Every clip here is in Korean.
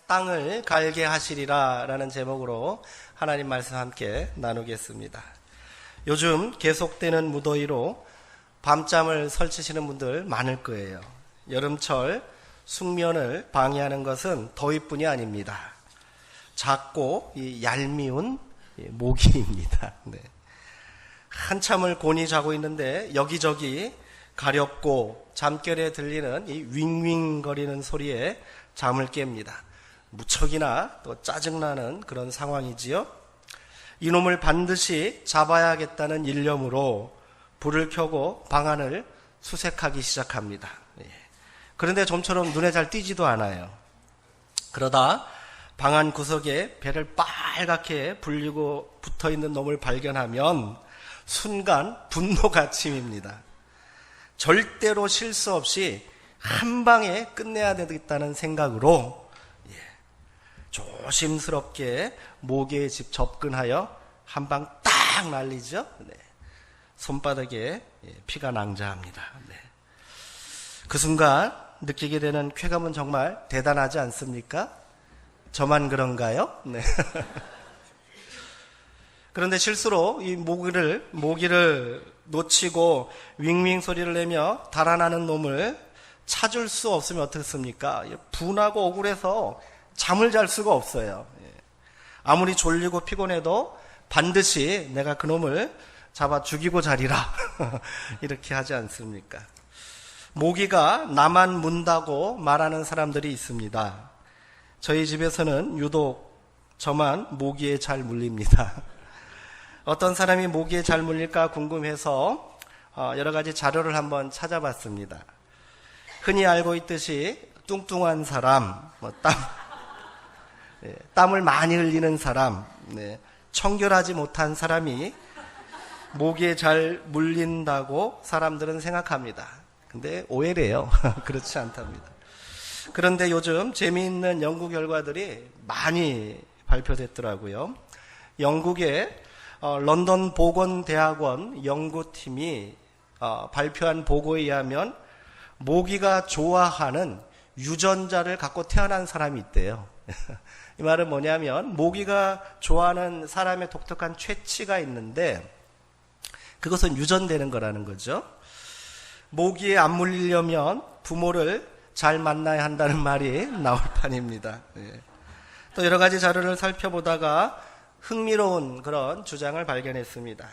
땅을 갈게 하시리라 라는 제목으로 하나님 말씀 함께 나누겠습니다. 요즘 계속되는 무더위로 밤잠을 설치시는 분들 많을 거예요. 여름철 숙면을 방해하는 것은 더위뿐이 아닙니다. 작고 얄미운 모기입니다. 네. 한참을 곤히 자고 있는데 여기저기 가렵고 잠결에 들리는 이 윙윙거리는 소리에 잠을 깹니다. 무척이나 또 짜증나는 그런 상황이지요. 이놈을 반드시 잡아야겠다는 일념으로 불을 켜고 방안을 수색하기 시작합니다. 그런데 좀처럼 눈에 잘 띄지도 않아요. 그러다 방안 구석에 배를 빨갛게 불리고 붙어있는 놈을 발견하면 순간 분노가 침입니다. 절대로 실수 없이 한 방에 끝내야 되겠다는 생각으로 조심스럽게 모기의 집 접근하여 한 방 딱 날리죠. 네. 손바닥에 피가 낭자합니다. 네. 그 순간 느끼게 되는 쾌감은 정말 대단하지 않습니까? 저만 그런가요? 네. 그런데 실수로 이 모기를 놓치고 윙윙 소리를 내며 달아나는 놈을 찾을 수 없으면 어떻습니까? 분하고 억울해서 잠을 잘 수가 없어요. 아무리 졸리고 피곤해도 반드시 내가 그놈을 잡아 죽이고 자리라 이렇게 하지 않습니까? 모기가 나만 문다고 말하는 사람들이 있습니다. 저희 집에서는 유독 저만 모기에 잘 물립니다. 어떤 사람이 모기에 잘 물릴까 궁금해서 여러 가지 자료를 한번 찾아봤습니다. 흔히 알고 있듯이 뚱뚱한 사람, 땀을 많이 흘리는 사람, 청결하지 못한 사람이 모기에 잘 물린다고 사람들은 생각합니다. 근데 오해래요. 그렇지 않답니다. 그런데 요즘 재미있는 연구 결과들이 많이 발표됐더라고요. 영국의 런던 보건대학원 연구팀이 발표한 보고에 의하면 모기가 좋아하는 유전자를 갖고 태어난 사람이 있대요. 이 말은 뭐냐면 모기가 좋아하는 사람의 독특한 체취가 있는데 그것은 유전되는 거라는 거죠. 모기에 안 물리려면 부모를 잘 만나야 한다는 말이 나올 판입니다. 또 여러 가지 자료를 살펴보다가 흥미로운 그런 주장을 발견했습니다.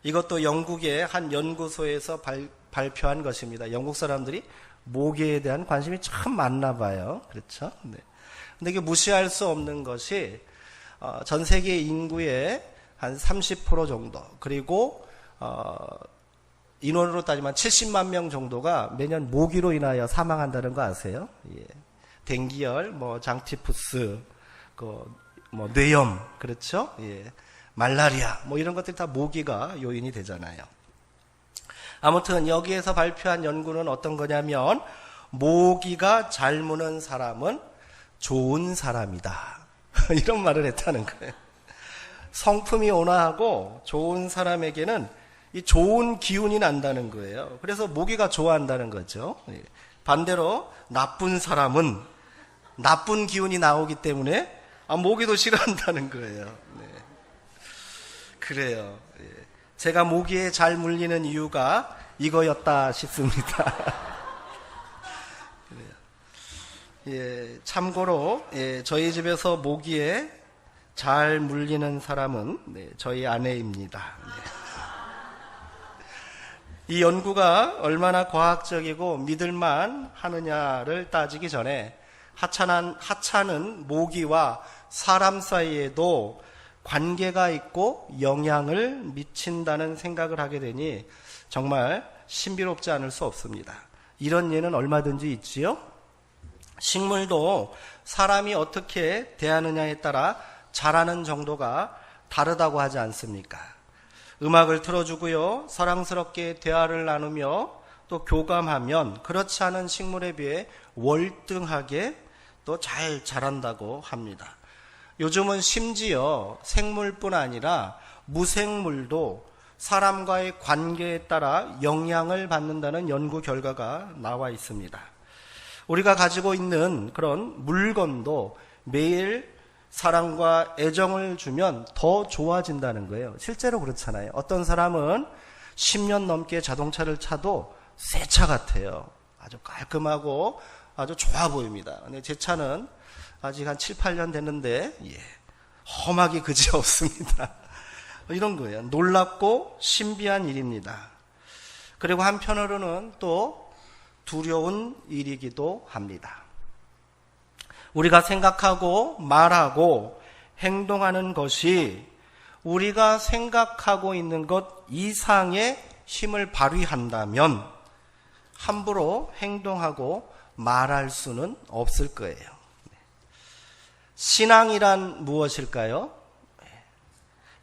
이것도 영국의 한 연구소에서 발표한 것입니다. 영국 사람들이 모기에 대한 관심이 참 많나 봐요. 그렇죠? 네. 근데 이게 무시할 수 없는 것이 전 세계 인구의 한 30% 정도, 그리고 인원으로 따지면 70만 명 정도가 매년 모기로 인하여 사망한다는 거 아세요? 예. 댕기열, 장티푸스, 뇌염, 그렇죠? 예. 말라리아, 이런 것들이 다 모기가 요인이 되잖아요. 아무튼 여기에서 발표한 연구는 어떤 거냐면 모기가 잘 무는 사람은 좋은 사람이다. 이런 말을 했다는 거예요. 성품이 온화하고 좋은 사람에게는 이 좋은 기운이 난다는 거예요. 그래서 모기가 좋아한다는 거죠. 반대로 나쁜 사람은 나쁜 기운이 나오기 때문에 모기도 싫어한다는 거예요. 네. 그래요. 제가 모기에 잘 물리는 이유가 이거였다 싶습니다. 그래요. 참고로 저희 집에서 모기에 잘 물리는 사람은 저희 아내입니다. 이 연구가 얼마나 과학적이고 믿을만 하느냐를 따지기 전에 하찮은 모기와 사람 사이에도 관계가 있고 영향을 미친다는 생각을 하게 되니 정말 신비롭지 않을 수 없습니다. 이런 예는 얼마든지 있지요. 식물도 사람이 어떻게 대하느냐에 따라 자라는 정도가 다르다고 하지 않습니까? 음악을 틀어주고요, 사랑스럽게 대화를 나누며 또 교감하면 그렇지 않은 식물에 비해 월등하게 또 잘 자란다고 합니다. 요즘은 심지어 생물뿐 아니라 무생물도 사람과의 관계에 따라 영향을 받는다는 연구 결과가 나와 있습니다. 우리가 가지고 있는 그런 물건도 매일 사랑과 애정을 주면 더 좋아진다는 거예요. 실제로 그렇잖아요. 어떤 사람은 10년 넘게 자동차를 차도 새 차 같아요. 아주 깔끔하고 아주 좋아 보입니다. 근데 제 차는 아직 한 7, 8년 됐는데 험하기 그지없습니다. 이런 거예요. 놀랍고 신비한 일입니다. 그리고 한편으로는 또 두려운 일이기도 합니다. 우리가 생각하고 말하고 행동하는 것이 우리가 생각하고 있는 것 이상의 힘을 발휘한다면 함부로 행동하고 말할 수는 없을 거예요. 신앙이란 무엇일까요?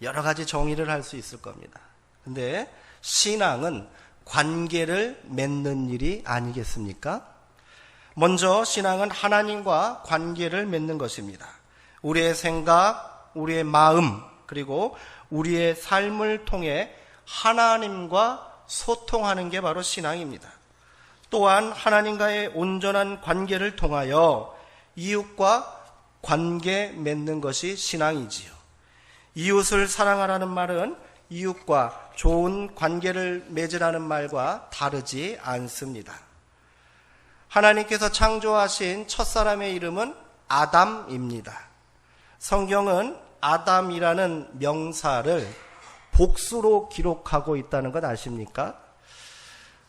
여러 가지 정의를 할 수 있을 겁니다. 근데 신앙은 관계를 맺는 일이 아니겠습니까? 먼저 신앙은 하나님과 관계를 맺는 것입니다. 우리의 생각, 우리의 마음, 그리고 우리의 삶을 통해 하나님과 소통하는 게 바로 신앙입니다. 또한 하나님과의 온전한 관계를 통하여 이웃과 관계 맺는 것이 신앙이지요. 이웃을 사랑하라는 말은 이웃과 좋은 관계를 맺으라는 말과 다르지 않습니다. 하나님께서 창조하신 첫사람의 이름은 아담입니다. 성경은 아담이라는 명사를 복수로 기록하고 있다는 것 아십니까?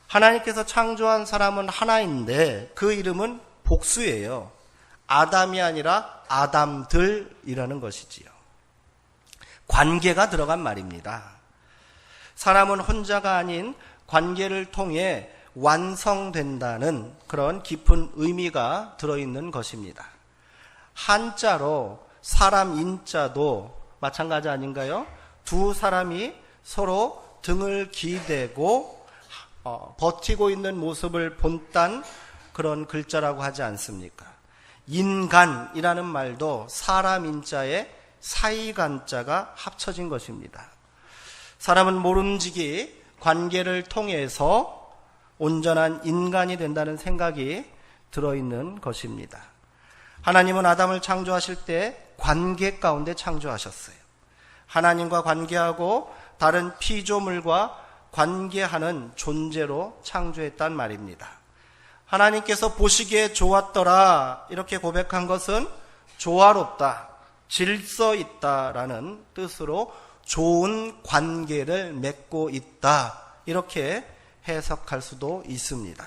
하나님께서 창조한 사람은 하나인데 그 이름은 복수예요. 아담이 아니라 아담들이라는 것이지요. 관계가 들어간 말입니다. 사람은 혼자가 아닌 관계를 통해 완성된다는 그런 깊은 의미가 들어있는 것입니다. 한자로 사람 인자도 마찬가지 아닌가요? 두 사람이 서로 등을 기대고 버티고 있는 모습을 본딴 그런 글자라고 하지 않습니까? 인간이라는 말도 사람 인자에 사이간자가 합쳐진 것입니다. 사람은 모름지기 관계를 통해서 온전한 인간이 된다는 생각이 들어있는 것입니다. 하나님은 아담을 창조하실 때 관계 가운데 창조하셨어요. 하나님과 관계하고 다른 피조물과 관계하는 존재로 창조했단 말입니다. 하나님께서 보시기에 좋았더라 이렇게 고백한 것은 조화롭다, 질서 있다라는 뜻으로 좋은 관계를 맺고 있다 이렇게 해석할 수도 있습니다.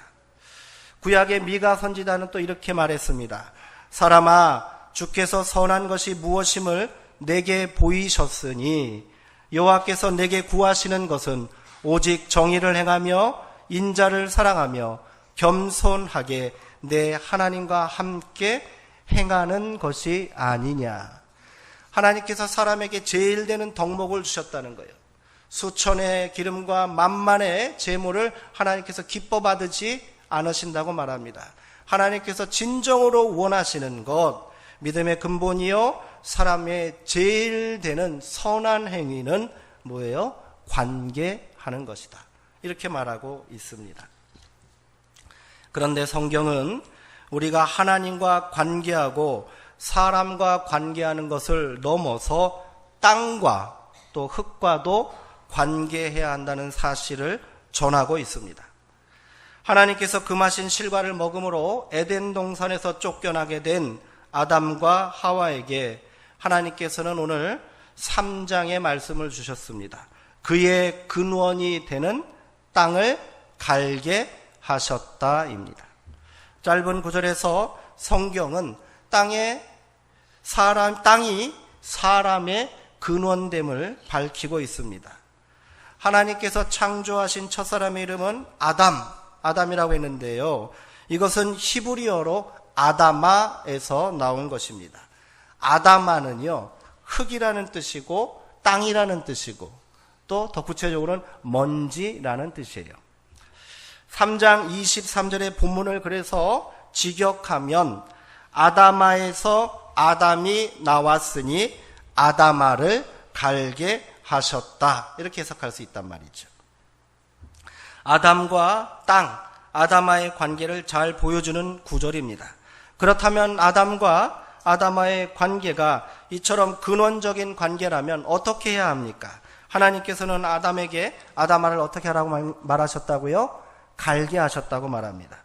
구약의 미가 선지자는 또 이렇게 말했습니다. 사람아, 주께서 선한 것이 무엇임을 내게 보이셨으니 여호와께서 내게 구하시는 것은 오직 정의를 행하며 인자를 사랑하며 겸손하게 내 하나님과 함께 행하는 것이 아니냐. 하나님께서 사람에게 제일 되는 덕목을 주셨다는 거예요. 수천의 기름과 만만의 제물을 하나님께서 기뻐 받으지 않으신다고 말합니다. 하나님께서 진정으로 원하시는 것, 믿음의 근본이요 사람의 제일 되는 선한 행위는 뭐예요? 관계하는 것이다. 이렇게 말하고 있습니다. 그런데 성경은 우리가 하나님과 관계하고 사람과 관계하는 것을 넘어서 땅과 또 흙과도 관계해야 한다는 사실을 전하고 있습니다. 하나님께서 금하신 실과를 먹음으로 에덴 동산에서 쫓겨나게 된 아담과 하와에게 하나님께서는 오늘 3장의 말씀을 주셨습니다. 그의 근원이 되는 땅을 갈게 하셨다입니다. 짧은 구절에서 성경은 땅이 사람의 근원됨을 밝히고 있습니다. 하나님께서 창조하신 첫사람의 이름은 아담이라고 했는데요. 이것은 히브리어로 아다마에서 나온 것입니다. 아다마는요, 흙이라는 뜻이고 땅이라는 뜻이고 또 더 구체적으로는 먼지라는 뜻이에요. 3장 23절의 본문을 그래서 직역하면 아다마에서 아담이 나왔으니 아다마를 갈게 하셨다. 이렇게 해석할 수 있단 말이죠. 아담과 땅, 아다마의 관계를 잘 보여주는 구절입니다. 그렇다면 아담과 아담과의 관계가 이처럼 근원적인 관계라면 어떻게 해야 합니까? 하나님께서는 아담아를 어떻게 하라고 말하셨다고요? 갈게 하셨다고 말합니다.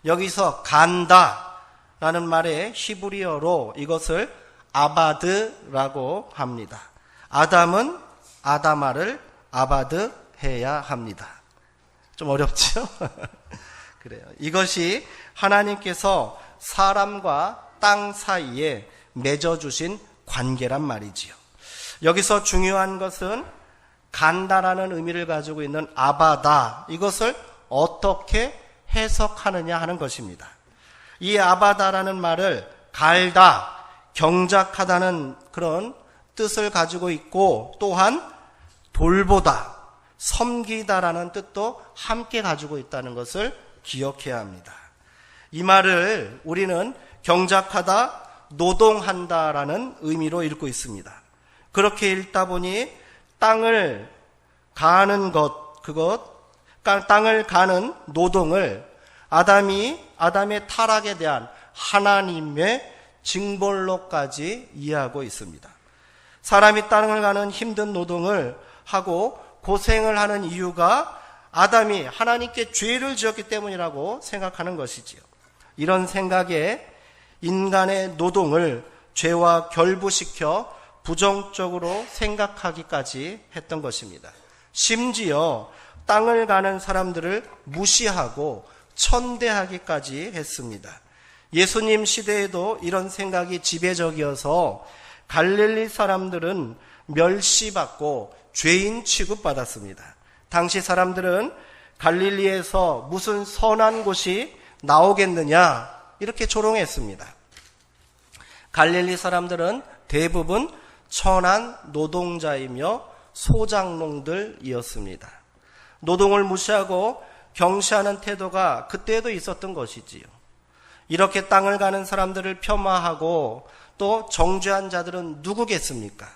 여기서 간다라는 말의 히브리어로 이것을 아바드라고 합니다. 아담은 아담아를 아바드 해야 합니다. 좀 어렵죠? 그래요. 이것이 하나님께서 사람과 땅 사이에 맺어주신 관계란 말이지요. 여기서 중요한 것은 간다라는 의미를 가지고 있는 아바다, 이것을 어떻게 해석하느냐 하는 것입니다. 이 아바다라는 말을 갈다, 경작하다는 그런 뜻을 가지고 있고, 또한 돌보다, 섬기다라는 뜻도 함께 가지고 있다는 것을 기억해야 합니다. 이 말을 우리는 경작하다, 노동한다라는 의미로 읽고 있습니다. 그렇게 읽다 보니 땅을 가는 땅을 가는 노동을 아담의 타락에 대한 하나님의 징벌로까지 이해하고 있습니다. 사람이 땅을 가는 힘든 노동을 하고 고생을 하는 이유가 아담이 하나님께 죄를 지었기 때문이라고 생각하는 것이지요. 이런 생각에 인간의 노동을 죄와 결부시켜 부정적으로 생각하기까지 했던 것입니다. 심지어 땅을 가는 사람들을 무시하고 천대하기까지 했습니다. 예수님 시대에도 이런 생각이 지배적이어서 갈릴리 사람들은 멸시받고 죄인 취급받았습니다. 당시 사람들은 갈릴리에서 무슨 선한 곳이 나오겠느냐 이렇게 조롱했습니다. 갈릴리 사람들은 대부분 천한 노동자이며 소작농들이었습니다. 노동을 무시하고 경시하는 태도가 그때도 있었던 것이지요. 이렇게 땅을 가는 사람들을 폄하하고 또 정죄한 자들은 누구겠습니까?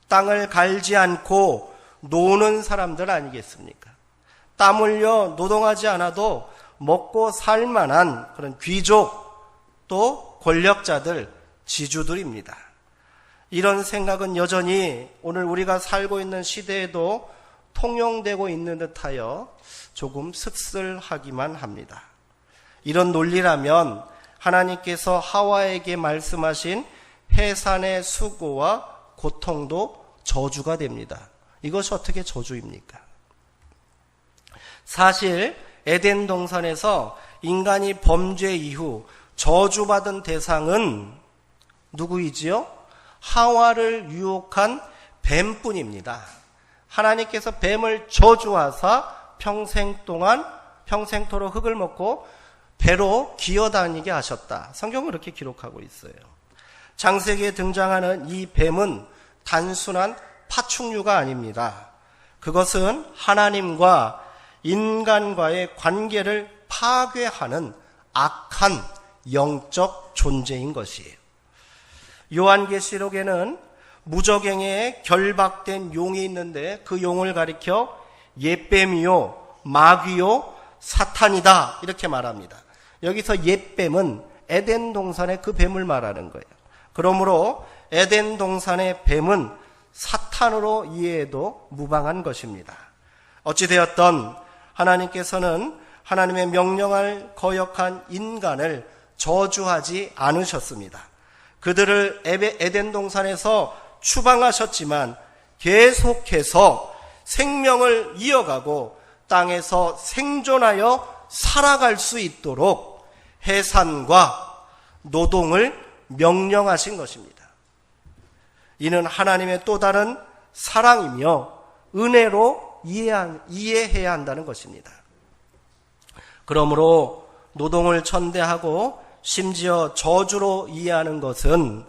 땅을 갈지 않고 노는 사람들 아니겠습니까? 땀 흘려 노동하지 않아도 먹고 살 만한 그런 귀족 또 권력자들, 지주들입니다. 이런 생각은 여전히 오늘 우리가 살고 있는 시대에도 통용되고 있는 듯하여 조금 씁쓸하기만 합니다. 이런 논리라면 하나님께서 하와에게 말씀하신 해산의 수고와 고통도 저주가 됩니다. 이것이 어떻게 저주입니까? 사실 에덴 동산에서 인간이 범죄 이후 저주받은 대상은 누구이지요? 하와를 유혹한 뱀뿐입니다. 하나님께서 뱀을 저주하사 평생토록 흙을 먹고 배로 기어다니게 하셨다. 성경은 그렇게 기록하고 있어요. 창세기에 등장하는 이 뱀은 단순한 파충류가 아닙니다. 그것은 하나님과 인간과의 관계를 파괴하는 악한 영적 존재인 것이에요. 요한계시록에는 무저갱에 결박된 용이 있는데 그 용을 가리켜 옛뱀이요 마귀요 사탄이다 이렇게 말합니다. 여기서 옛뱀은 에덴 동산의 그 뱀을 말하는 거예요. 그러므로 에덴 동산의 뱀은 사탄으로 이해해도 무방한 것입니다. 어찌되었던 하나님께서는 하나님의 명령을 거역한 인간을 저주하지 않으셨습니다. 그들을 에덴 동산에서 추방하셨지만 계속해서 생명을 이어가고 땅에서 생존하여 살아갈 수 있도록 해산과 노동을 명령하신 것입니다. 이는 하나님의 또 다른 사랑이며 은혜로 이해해야 한다는 것입니다. 그러므로 노동을 천대하고 심지어 저주로 이해하는 것은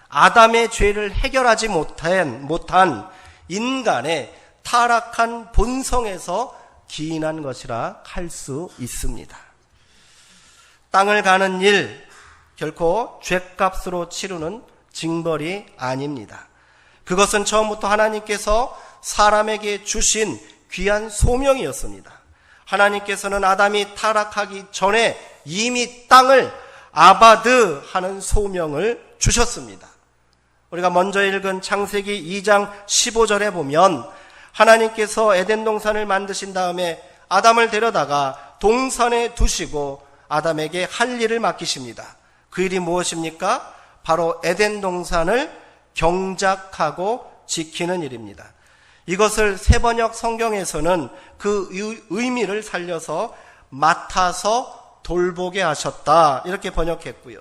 아담의 죄를 해결하지 못한 인간의 타락한 본성에서 기인한 것이라 할 수 있습니다. 땅을 가는 일 결코 죗값으로 치르는 징벌이 아닙니다. 그것은 처음부터 하나님께서 사람에게 주신 귀한 소명이었습니다. 하나님께서는 아담이 타락하기 전에 이미 땅을 아바드 하는 소명을 주셨습니다. 우리가 먼저 읽은 창세기 2장 15절에 보면 하나님께서 에덴 동산을 만드신 다음에 아담을 데려다가 동산에 두시고 아담에게 할 일을 맡기십니다. 그 일이 무엇입니까? 바로 에덴 동산을 경작하고 지키는 일입니다. 이것을 세번역 성경에서는 그 의미를 살려서 맡아서 돌보게 하셨다 이렇게 번역했고요.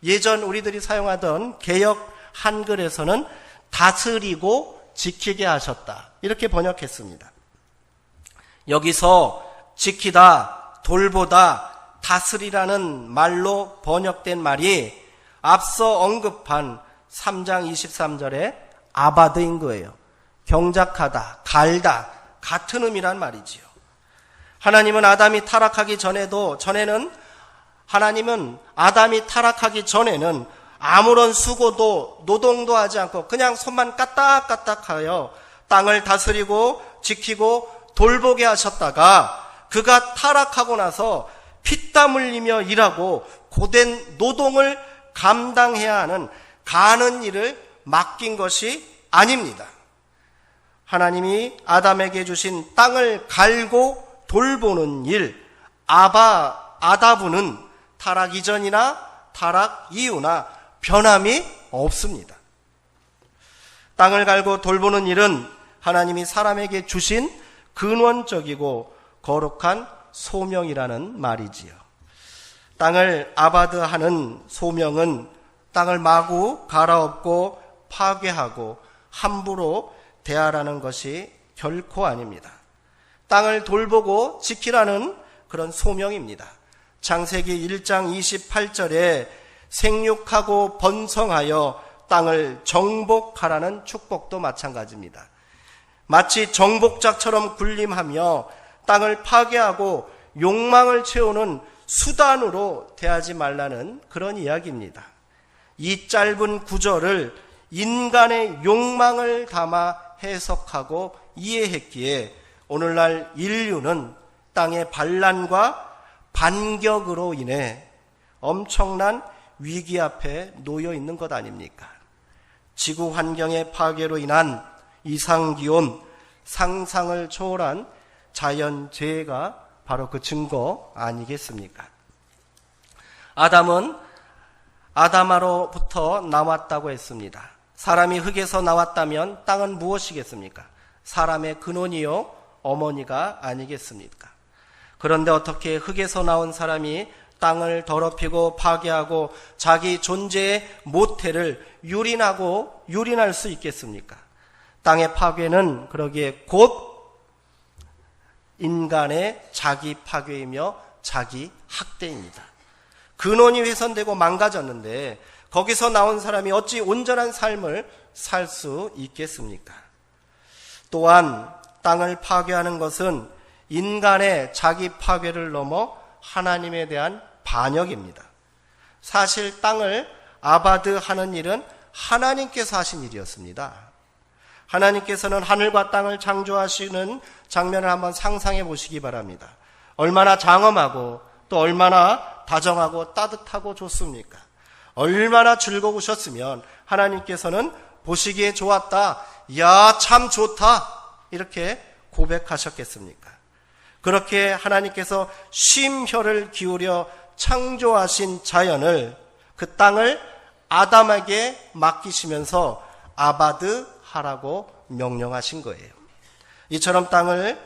예전 우리들이 사용하던 개역 한글에서는 다스리고 지키게 하셨다 이렇게 번역했습니다. 여기서 지키다, 돌보다, 다스리라는 말로 번역된 말이 앞서 언급한 3장 23절의 아바드인 거예요. 경작하다, 갈다, 같은 의미란 말이지요. 하나님은 아담이 타락하기 전에는 아담이 타락하기 전에는 아무런 수고도 노동도 하지 않고 그냥 손만 까딱까딱하여 땅을 다스리고 지키고 돌보게 하셨다가 그가 타락하고 나서 피땀 흘리며 일하고 고된 노동을 감당해야 하는 가는 일을 맡긴 것이 아닙니다. 하나님이 아담에게 주신 땅을 갈고 돌보는 일, 아다부는 타락 이전이나 타락 이후나 변함이 없습니다. 땅을 갈고 돌보는 일은 하나님이 사람에게 주신 근원적이고 거룩한 소명이라는 말이지요. 땅을 아바드하는 소명은 땅을 마구 갈아엎고 파괴하고 함부로 대하라는 것이 결코 아닙니다. 땅을 돌보고 지키라는 그런 소명입니다. 창세기 1장 28절에 생육하고 번성하여 땅을 정복하라는 축복도 마찬가지입니다. 마치 정복자처럼 군림하며 땅을 파괴하고 욕망을 채우는 수단으로 대하지 말라는 그런 이야기입니다. 이 짧은 구절을 인간의 욕망을 담아 해석하고 이해했기에 오늘날 인류는 땅의 반란과 반격으로 인해 엄청난 위기 앞에 놓여 있는 것 아닙니까? 지구 환경의 파괴로 인한 이상기온, 상상을 초월한 자연재해가 바로 그 증거 아니겠습니까? 아담은 아담아로부터 나왔다고 했습니다. 사람이 흙에서 나왔다면 땅은 무엇이겠습니까? 사람의 근원이요 어머니가 아니겠습니까? 그런데 어떻게 흙에서 나온 사람이 땅을 더럽히고 파괴하고 자기 존재의 모태를 유린할 수 있겠습니까? 땅의 파괴는 그러기에 곧 인간의 자기 파괴이며 자기 학대입니다. 근원이 훼손되고 망가졌는데 거기서 나온 사람이 어찌 온전한 삶을 살 수 있겠습니까? 또한 땅을 파괴하는 것은 인간의 자기 파괴를 넘어 하나님에 대한 반역입니다. 사실 땅을 아바드하는 일은 하나님께서 하신 일이었습니다. 하나님께서는 하늘과 땅을 창조하시는 장면을 한번 상상해 보시기 바랍니다. 얼마나 장엄하고 또 얼마나 다정하고 따뜻하고 좋습니까? 얼마나 즐거우셨으면 하나님께서는 보시기에 좋았다, 야, 참 좋다 이렇게 고백하셨겠습니까? 그렇게 하나님께서 심혈을 기울여 창조하신 자연을, 그 땅을 아담에게 맡기시면서 아바드하라고 명령하신 거예요. 이처럼 땅을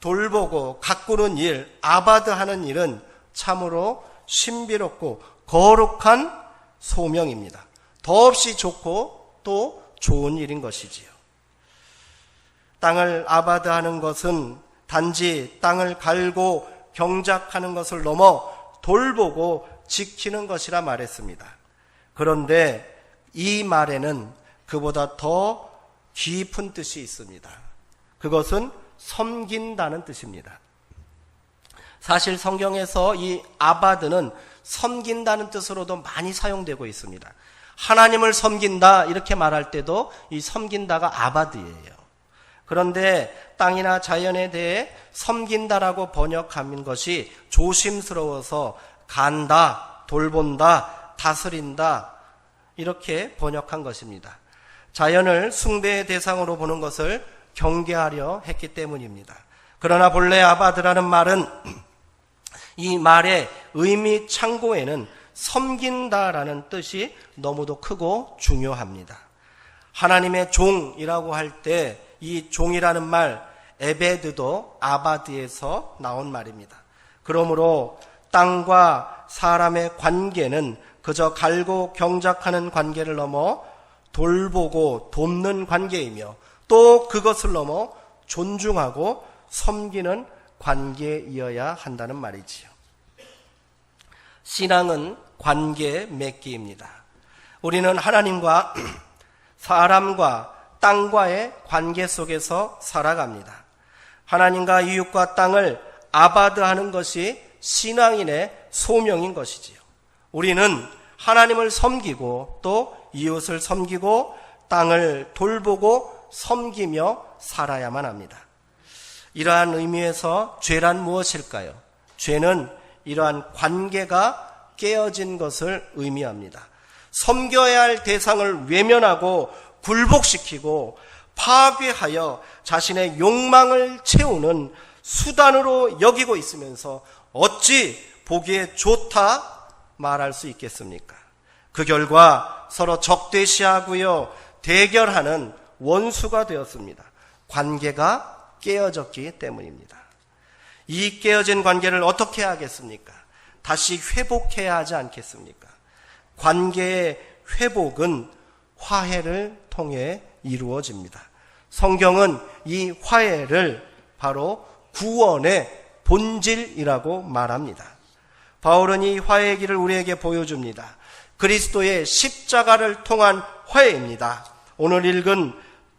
돌보고 가꾸는 일, 아바드하는 일은 참으로 신비롭고 거룩한 소명입니다. 더없이 좋고 또 좋은 일인 것이지요. 땅을 아바드하는 것은 단지 땅을 갈고 경작하는 것을 넘어 돌보고 지키는 것이라 말했습니다. 그런데 이 말에는 그보다 더 깊은 뜻이 있습니다. 그것은 섬긴다는 뜻입니다. 사실 성경에서 이 아바드는 섬긴다는 뜻으로도 많이 사용되고 있습니다. 하나님을 섬긴다 이렇게 말할 때도 이 섬긴다가 아바드예요. 그런데 땅이나 자연에 대해 섬긴다라고 번역한 것이 조심스러워서 간다, 돌본다, 다스린다 이렇게 번역한 것입니다. 자연을 숭배의 대상으로 보는 것을 경계하려 했기 때문입니다. 그러나 본래 아바드라는 말은 이 말의 의미 창고에는 섬긴다라는 뜻이 너무도 크고 중요합니다. 하나님의 종이라고 할 때 이 종이라는 말 에베드도 아바드에서 나온 말입니다. 그러므로 땅과 사람의 관계는 그저 갈고 경작하는 관계를 넘어 돌보고 돕는 관계이며 또 그것을 넘어 존중하고 섬기는 관계이어야 한다는 말이지요. 신앙은 관계 맺기입니다. 우리는 하나님과 사람과 땅과의 관계 속에서 살아갑니다. 하나님과 이웃과 땅을 아바드하는 것이 신앙인의 소명인 것이지요. 우리는 하나님을 섬기고 또 이웃을 섬기고 땅을 돌보고 섬기며 살아야만 합니다. 이러한 의미에서 죄란 무엇일까요? 죄는 이러한 관계가 깨어진 것을 의미합니다. 섬겨야 할 대상을 외면하고 굴복시키고 파괴하여 자신의 욕망을 채우는 수단으로 여기고 있으면서 어찌 보기에 좋다 말할 수 있겠습니까? 그 결과 서로 적대시하고요, 대결하는 원수가 되었습니다. 관계가 깨어졌기 때문입니다. 이 깨어진 관계를 어떻게 하겠습니까? 다시 회복해야 하지 않겠습니까? 관계의 회복은 화해를 통해 이루어집니다. 성경은 이 화해를 바로 구원의 본질이라고 말합니다. 바울은 이 화해의 길을 우리에게 보여줍니다. 그리스도의 십자가를 통한 화해입니다. 오늘 읽은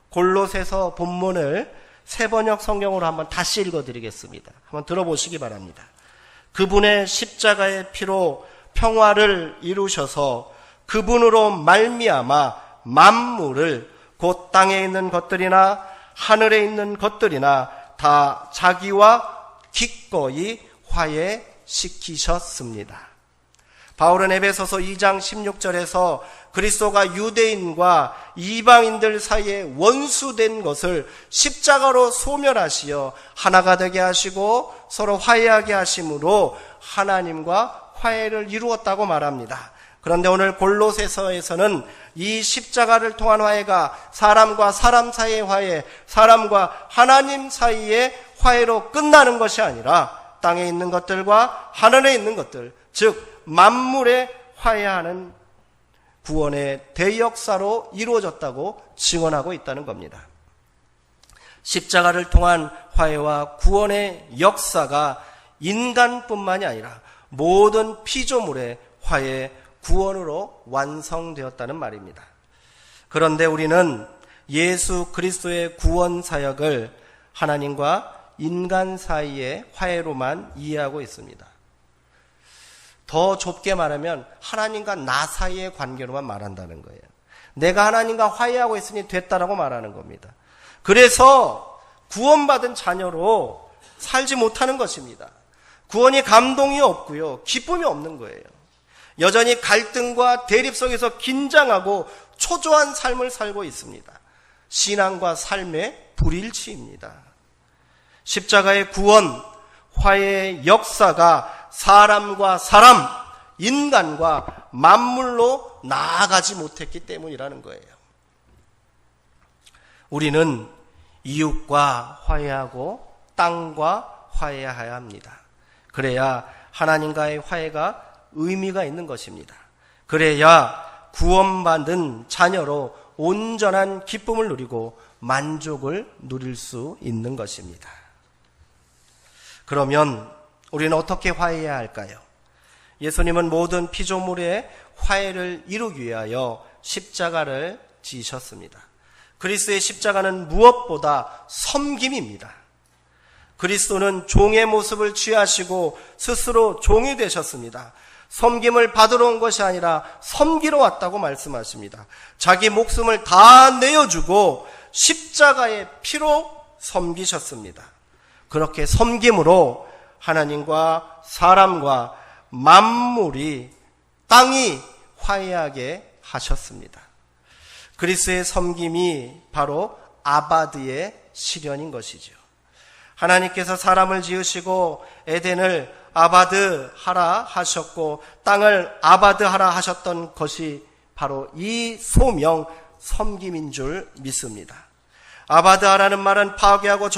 골로새서 본문을 새번역 성경으로 한번 다시 읽어드리겠습니다. 한번 들어보시기 바랍니다. 그분의 십자가의 피로 평화를 이루셔서 그분으로 말미암아 만물을 곧 땅에 있는 것들이나 하늘에 있는 것들이나 다 자기와 기꺼이 화해시키셨습니다. 바울은 에베소서 2장 16절에서 그리스도가 유대인과 이방인들 사이에 원수된 것을 십자가로 소멸하시어 하나가 되게 하시고 서로 화해하게 하심으로 하나님과 화해를 이루었다고 말합니다. 그런데 오늘 골로새서에서는 이 십자가를 통한 화해가 사람과 사람 사이의 화해, 사람과 하나님 사이의 화해로 끝나는 것이 아니라 땅에 있는 것들과 하늘에 있는 것들, 즉 만물에 화해하는 구원의 대역사로 이루어졌다고 증언하고 있다는 겁니다. 십자가를 통한 화해와 구원의 역사가 인간뿐만이 아니라 모든 피조물의 화해, 구원으로 완성되었다는 말입니다. 그런데 우리는 예수 그리스도의 구원 사역을 하나님과 인간 사이의 화해로만 이해하고 있습니다. 더 좁게 말하면 하나님과 나 사이의 관계로만 말한다는 거예요. 내가 하나님과 화해하고 있으니 됐다라고 말하는 겁니다. 그래서 구원받은 자녀로 살지 못하는 것입니다. 구원이 감동이 없고요, 기쁨이 없는 거예요. 여전히 갈등과 대립 속에서 긴장하고 초조한 삶을 살고 있습니다. 신앙과 삶의 불일치입니다. 십자가의 구원, 화해의 역사가 사람과 사람, 인간과 만물로 나아가지 못했기 때문이라는 거예요. 우리는 이웃과 화해하고 땅과 화해해야 합니다. 그래야 하나님과의 화해가 의미가 있는 것입니다. 그래야 구원받은 자녀로 온전한 기쁨을 누리고 만족을 누릴 수 있는 것입니다. 그러면 우리는 어떻게 화해해야 할까요? 예수님은 모든 피조물의 화해를 이루기 위하여 십자가를 지셨습니다. 그리스도의 십자가는 무엇보다 섬김입니다. 그리스도는 종의 모습을 취하시고 스스로 종이 되셨습니다. 섬김을 받으러 온 것이 아니라 섬기러 왔다고 말씀하십니다. 자기 목숨을 다 내어주고 십자가의 피로 섬기셨습니다. 그렇게 섬김으로 하나님과 사람과 만물이 땅이 화해하게 하셨습니다. 그리스도의 섬김이 바로 아바드의 실현인 것이죠. 하나님께서 사람을 지으시고 에덴을 아바드 하라 하셨고 땅을 아바드 하라 하셨던 것이 바로 이 소명 섬김인 줄 믿습니다. 아바드 하라는 말은 파괴하고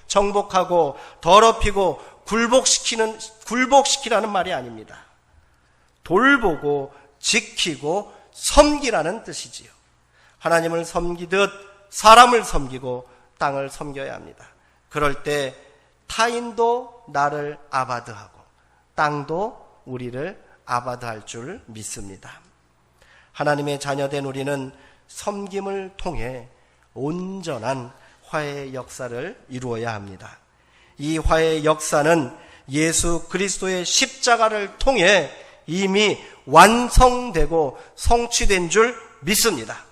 정복하고 더럽히고 굴복시키라는 말이 아닙니다. 돌보고 지키고 섬기라는 뜻이지요. 하나님을 섬기듯 사람을 섬기고 땅을 섬겨야 합니다. 그럴 때 타인도 나를 아바드하고 땅도 우리를 아바드할 줄 믿습니다. 하나님의 자녀된 우리는 섬김을 통해 온전한 화해의 역사를 이루어야 합니다. 이 화해의 역사는 예수 그리스도의 십자가를 통해 이미 완성되고 성취된 줄 믿습니다.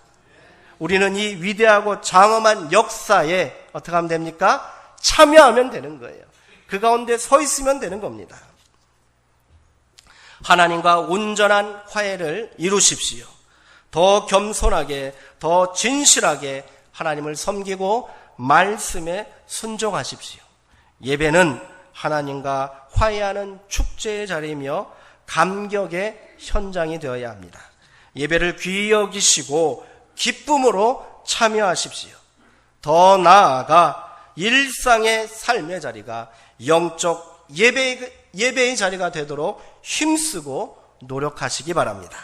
우리는 이 위대하고 장엄한 역사에 어떻게 하면 됩니까? 참여하면 되는 거예요. 그 가운데 서 있으면 되는 겁니다. 하나님과 온전한 화해를 이루십시오. 더 겸손하게, 더 진실하게 하나님을 섬기고 말씀에 순종하십시오. 예배는 하나님과 화해하는 축제의 자리이며 감격의 현장이 되어야 합니다. 예배를 귀히 여기시고 기쁨으로 참여하십시오. 더 나아가 일상의 삶의 자리가 영적 예배의 자리가 되도록 힘쓰고 노력하시기 바랍니다.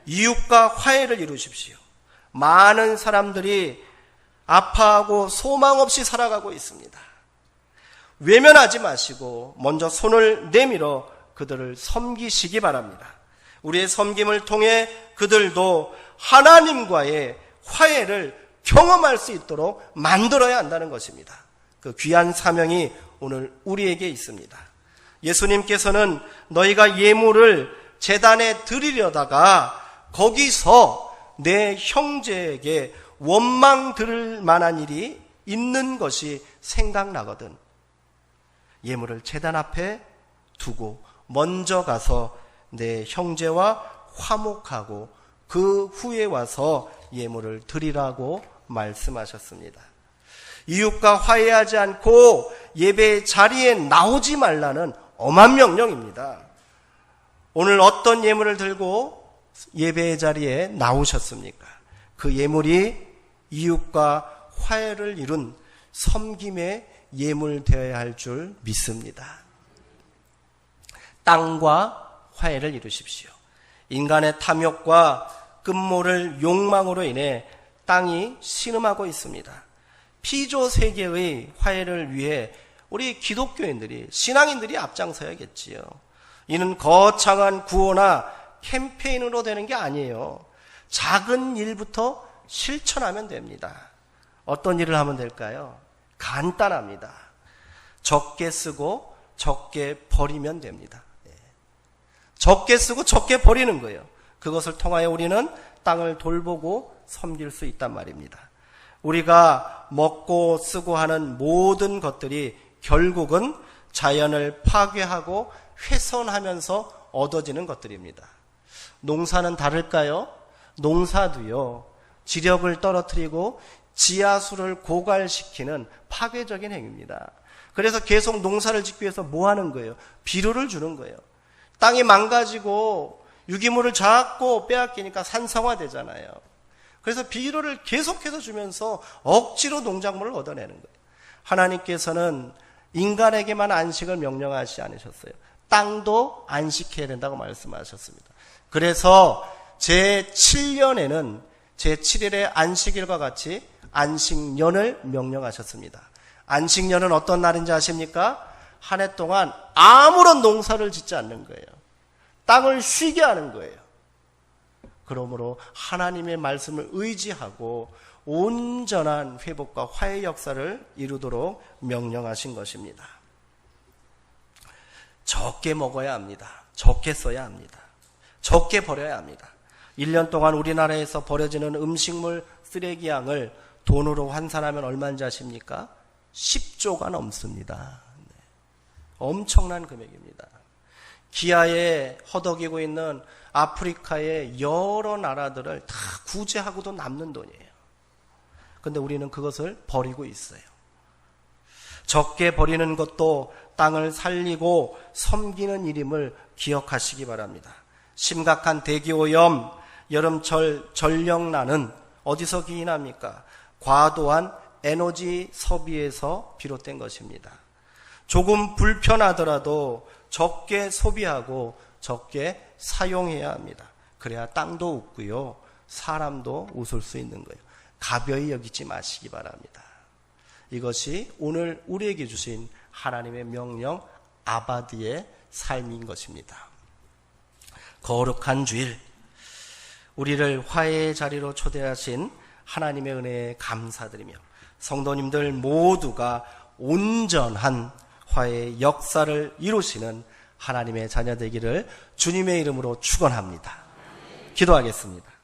이웃과 화해를 이루십시오. 많은 사람들이 아파하고 소망 없이 살아가고 있습니다. 외면하지 마시고 먼저 손을 내밀어 그들을 섬기시기 바랍니다. 우리의 섬김을 통해 그들도 하나님과의 화해를 경험할 수 있도록 만들어야 한다는 것입니다. 그 귀한 사명이 오늘 우리에게 있습니다. 예수님께서는 너희가 예물을 제단에 드리려다가 거기서 내 형제에게 원망 들을 만한 일이 있는 것이 생각나거든. 예물을 제단 앞에 두고 먼저 가서 내 형제와 화목하고 그 후에 와서 예물을 드리라고 말씀하셨습니다. 이웃과 화해하지 않고 예배 자리에 나오지 말라는 엄한 명령입니다. 오늘 어떤 예물을 들고 예배의 자리에 나오셨습니까? 그 예물이 이웃과 화해를 이룬 섬김의 예물 되어야 할 줄 믿습니다. 땅과 화해를 이루십시오. 인간의 탐욕과 끝모를 욕망으로 인해 땅이 신음하고 있습니다. 피조 세계의 화해를 위해 우리 기독교인들이, 신앙인들이 앞장서야겠지요. 이는 거창한 구호나 캠페인으로 되는 게 아니에요. 작은 일부터 실천하면 됩니다. 어떤 일을 하면 될까요? 간단합니다. 적게 쓰고 적게 버리면 됩니다. 적게 쓰고 적게 버리는 거예요. 그것을 통하여 우리는 땅을 돌보고 섬길 수 있단 말입니다. 우리가 먹고 쓰고 하는 모든 것들이 결국은 자연을 파괴하고 훼손하면서 얻어지는 것들입니다. 농사는 다를까요? 농사도요, 지력을 떨어뜨리고 지하수를 고갈시키는 파괴적인 행위입니다. 그래서 계속 농사를 짓기 위해서 뭐 하는 거예요? 비료를 주는 거예요. 땅이 망가지고 유기물을 자꾸 빼앗기니까 산성화되잖아요. 그래서 비료를 계속해서 주면서 억지로 농작물을 얻어내는 거예요. 하나님께서는 인간에게만 안식을 명령하지 않으셨어요. 땅도 안식해야 된다고 말씀하셨습니다. 그래서 제7년에는 제7일의 안식일과 같이 안식년을 명령하셨습니다. 안식년은 어떤 날인지 아십니까? 한 해 동안 아무런 농사를 짓지 않는 거예요. 땅을 쉬게 하는 거예요. 그러므로 하나님의 말씀을 의지하고 온전한 회복과 화해 역사를 이루도록 명령하신 것입니다. 적게 먹어야 합니다. 적게 써야 합니다. 적게 버려야 합니다. 1년 동안 우리나라에서 버려지는 음식물 쓰레기 양을 돈으로 환산하면 얼마인지 아십니까? 10조가 넘습니다. 네. 엄청난 금액입니다. 기아에 허덕이고 있는 아프리카의 여러 나라들을 다 구제하고도 남는 돈이에요. 그런데 우리는 그것을 버리고 있어요. 적게 버리는 것도 땅을 살리고 섬기는 일임을 기억하시기 바랍니다. 심각한 대기오염, 여름철 전력난은 어디서 기인합니까? 과도한 에너지 소비에서 비롯된 것입니다. 조금 불편하더라도 적게 소비하고 적게 사용해야 합니다. 그래야 땅도 웃고요, 사람도 웃을 수 있는 거예요. 가벼이 여기지 마시기 바랍니다. 이것이 오늘 우리에게 주신 하나님의 명령, 아바디의 삶인 것입니다. 거룩한 주일, 우리를 화해의 자리로 초대하신 하나님의 은혜에 감사드리며 성도님들 모두가 온전한 화해의 역사를 이루시는 하나님의 자녀 되기를 주님의 이름으로 축원합니다. 기도하겠습니다.